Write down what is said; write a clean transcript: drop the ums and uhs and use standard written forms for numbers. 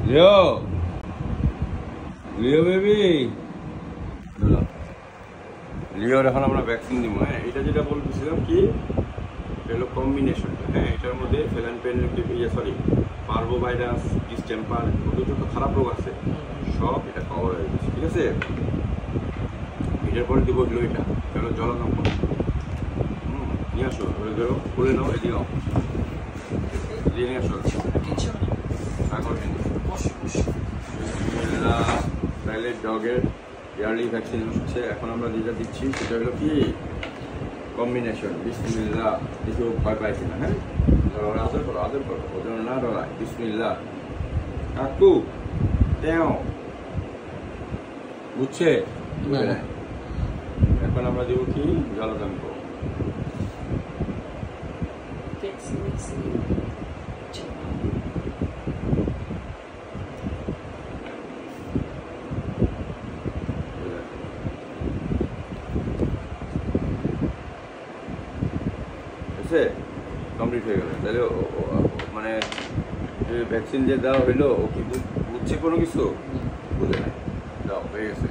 লিও লিও baby লিওর এখন আমরা ভ্যাকসিন দিব। হ্যাঁ, এটা যেটা বলতেছিলাম কি, এটা হলো কম্বিনেশন। হ্যাঁ, এটার মধ্যে পার্ভো ভাইরাস, ডিস্টেম্পার, যত খারাপ রোগ আছে সব এটা কভার হয়ে গেছে। ঠিক আছে, এটার পরে দিব হলো এটা হলো জলকম্প। নিয়ে আসো, খুলে নাও, এদিকে নিয়ে আসো। তাহলে ডগের ইয়ারলি ভ্যাকসিন হচ্ছে। এখন আমরা যেটা দিচ্ছি সেটা হলো কি কম্বিনেশন। বিসমিল্লাহ, কিছু ভয় পাইছি না। হ্যাঁ, আদর করো ওদের না ডরায়। বিসমিল্লাহ কাকু তেও বুঝছে। এখন আমরা দেবো কি জলদাম্প। কমপ্লিট হয়ে গেল। তাহলে মানে ভ্যাকসিন যে দেওয়া হইলো ও কি বুঝছে কোনো কিছু? বুঝে নাই, দাও হয়ে গেছে।